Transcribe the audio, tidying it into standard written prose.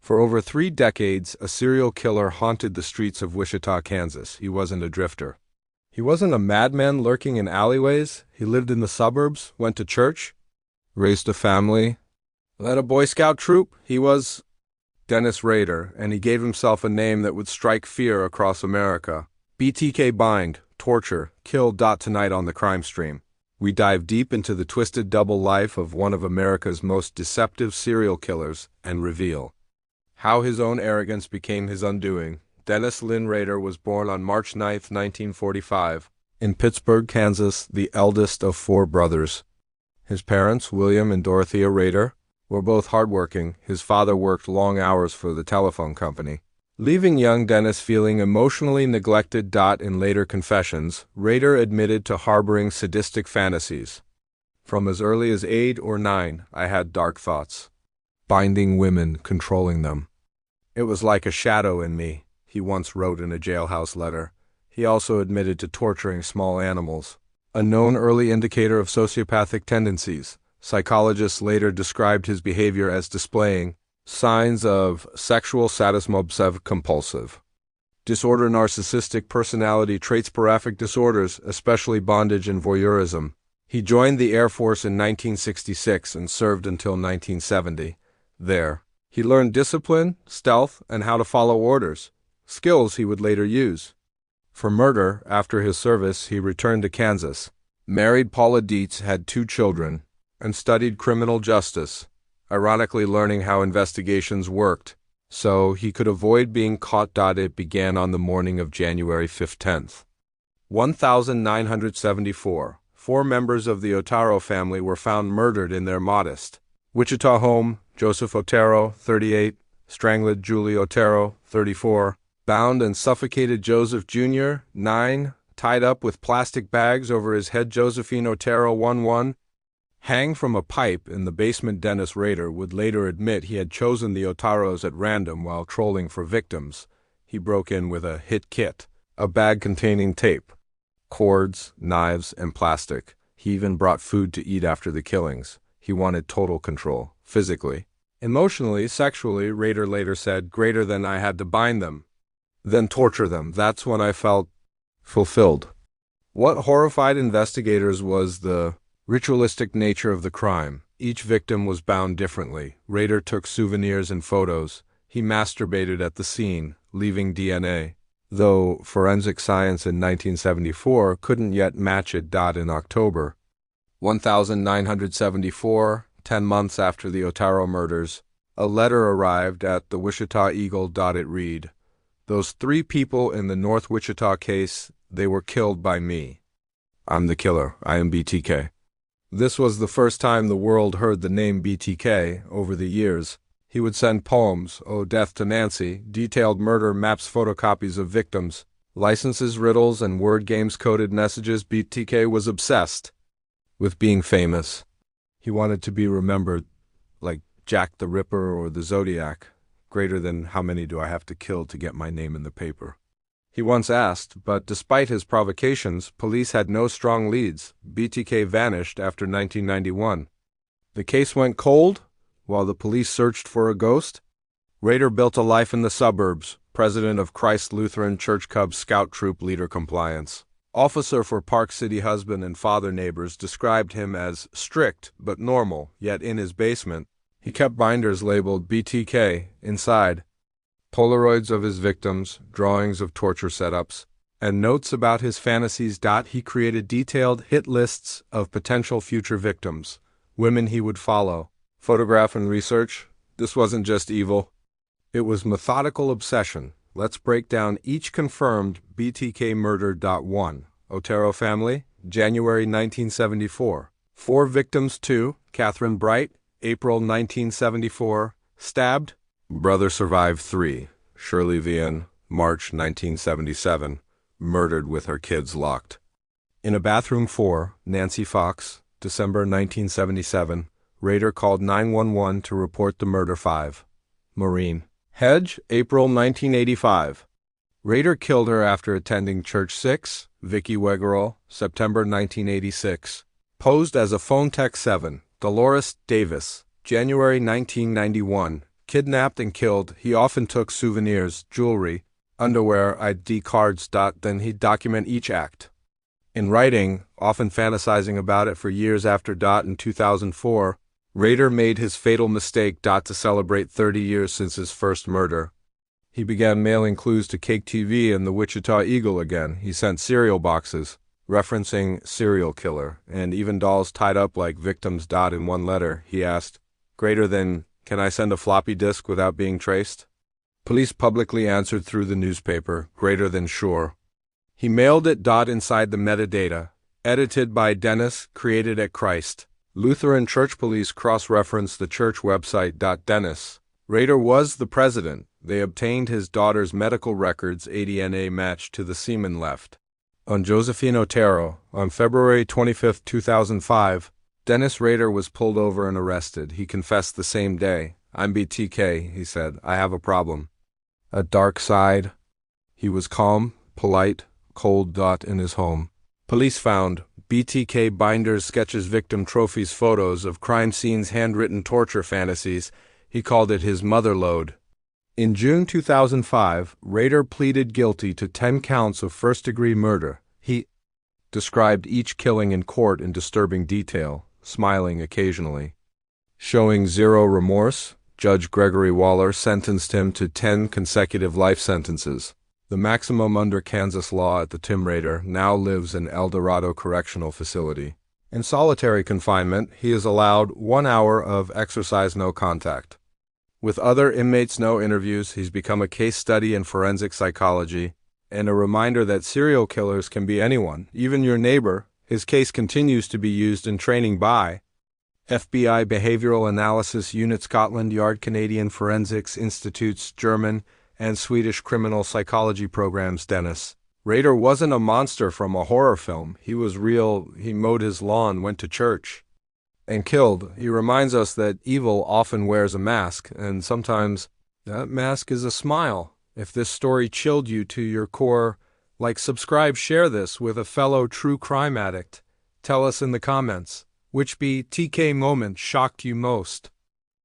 For over 3 decades, a serial killer haunted the streets of Wichita, Kansas. He wasn't a drifter. He wasn't a madman lurking in alleyways. He lived in the suburbs, went to church, raised a family, led a Boy Scout troop. He was Dennis Rader, and he gave himself a name that would strike fear across America. BTK bind, torture, kill. Tonight on the Crime Stream, we dive deep into the twisted double life of one of America's most deceptive serial killers and reveal how his own arrogance became his undoing. Dennis Lynn Rader was born on March 9, 1945, in Pittsburgh, Kansas, the eldest of 4 brothers. His parents, William and Dorothea Rader, were both hardworking. His father worked long hours for the telephone company, leaving young Dennis feeling emotionally neglected. In later confessions, Rader admitted to harboring sadistic fantasies. From as early as 8 or 9, I had dark thoughts. Binding women, controlling them. It was like a shadow in me, he once wrote in a jailhouse letter. He also admitted to torturing small animals, a known early indicator of sociopathic tendencies. Psychologists later described his behavior as displaying signs of sexual sadism obsessive-compulsive disorder, narcissistic personality traits, paraphic disorders, especially bondage and voyeurism. He joined the Air Force in 1966 and served until 1970. There, he learned discipline, stealth, and how to follow orders, skills he would later use for murder. After his service, he returned to Kansas, married Paula Dietz, had 2 children, and studied criminal justice, ironically learning how investigations worked so he could avoid being caught. It began on the morning of January 15, 1974. 4 members of the Otero family were found murdered in their modest Wichita home. Joseph Otero, 38, strangled Julie Otero, 34, bound and suffocated Joseph Jr., 9, tied up with plastic bags over his head. Josephine Otero, 11, hang from a pipe in the basement. Dennis Rader would later admit he had chosen the Oteros at random while trolling for victims. He broke in with a hit kit, a bag containing tape, cords, knives, and plastic. He even brought food to eat after the killings. He wanted total control, physically, emotionally, sexually. Rader later said, greater than I had to bind them, then torture them. That's when I felt fulfilled. What horrified investigators was the ritualistic nature of the crime. Each victim was bound differently. Rader took souvenirs and photos. He masturbated at the scene, leaving DNA, though forensic science in 1974 couldn't yet match it. In October 1974, 10 months after the Otero murders, a letter arrived at the Wichita Eagle. It read, those 3 people in the North Wichita case, they were killed by me. I'm the killer. I am BTK. This was the first time the world heard the name BTK. Over the years, he would send poems, "Oh, Death to Nancy," detailed murder maps, photocopies of victims, licenses, riddles, and word games, coded messages. BTK was obsessed with being famous. He wanted to be remembered like Jack the Ripper or the Zodiac, greater than how many do I have to kill to get my name in the paper. He once asked, but despite his provocations, police had no strong leads. BTK vanished after 1991. The case went cold while the police searched for a ghost. Rader built a life in the suburbs, president of Christ Lutheran Church Cubs Scout Troop, leader compliance officer for Park City. Husband and father. Neighbors described him as strict but normal, yet in his basement, he kept binders labeled BTK inside, Polaroids of his victims, drawings of torture setups, and notes about his fantasies. He created detailed hit lists of potential future victims, women he would follow, photograph and research. This wasn't just evil. It was methodical obsession. Let's break down each confirmed BTK murder. 1. Otero family, January 1974. 4 victims. 2. Catherine Bright, April 1974, stabbed. Brother survived. 3. Shirley Vian, March 1977, murdered with her kids locked in a bathroom. 4. Nancy Fox, December 1977. Rader called 911 to report the murder. 5. Maureen Hedge, April 1985. Rader killed her after attending church. 6. Vicky Wegerle, September 1986. Posed as a phone tech. 7. Dolores Davis, January 1991. Kidnapped and killed, he often took souvenirs, jewelry, underwear, ID cards. Then he'd document each act. In writing, often fantasizing about it for years after. In 2004, Rader made his fatal mistake. To celebrate 30 years since his first murder, he began mailing clues to Cake TV and the Wichita Eagle again. He sent cereal boxes, referencing serial killer, and even dolls tied up like victims. In one letter, he asked, greater than, can I send a floppy disk without being traced? Police publicly answered through the newspaper, greater than sure. He mailed it. Inside the metadata, edited by Dennis, created at Christ Lutheran Church. Police cross-referenced the church website. Dennis Rader was the president. They obtained his daughter's medical records. A DNA matched to the semen left on Josephine Otero. On February 25, 2005, Dennis Rader was pulled over and arrested. He confessed the same day. I'm BTK, he said. I have a problem. A dark side. He was calm, polite, cold. In his home, police found BTK binders, sketches, victim trophies, photos of crime scenes, handwritten torture fantasies. He called it his mother lode. In June 2005, Rader pleaded guilty to 10 counts of first-degree murder. He described each killing in court in disturbing detail, smiling occasionally. Showing zero remorse, Judge Gregory Waller sentenced him to 10 consecutive life sentences. The maximum under Kansas law at the Tim Rader now lives in El Dorado Correctional Facility. In solitary confinement, he is allowed 1 hour of exercise, no contact. With other inmates, no interviews. He's become a case study in forensic psychology and a reminder that serial killers can be anyone, even your neighbor. His case continues to be used in training by FBI Behavioral Analysis Unit, Scotland Yard, Canadian Forensics Institutes, German and Swedish criminal psychology programs. Dennis Rader wasn't a monster from a horror film. He was real. He mowed his lawn, went to church, and killed. He reminds us that evil often wears a mask, and sometimes that mask is a smile. If this story chilled you to your core, like, subscribe, share this with a fellow true crime addict. Tell us in the comments, which BTK moment shocked you most?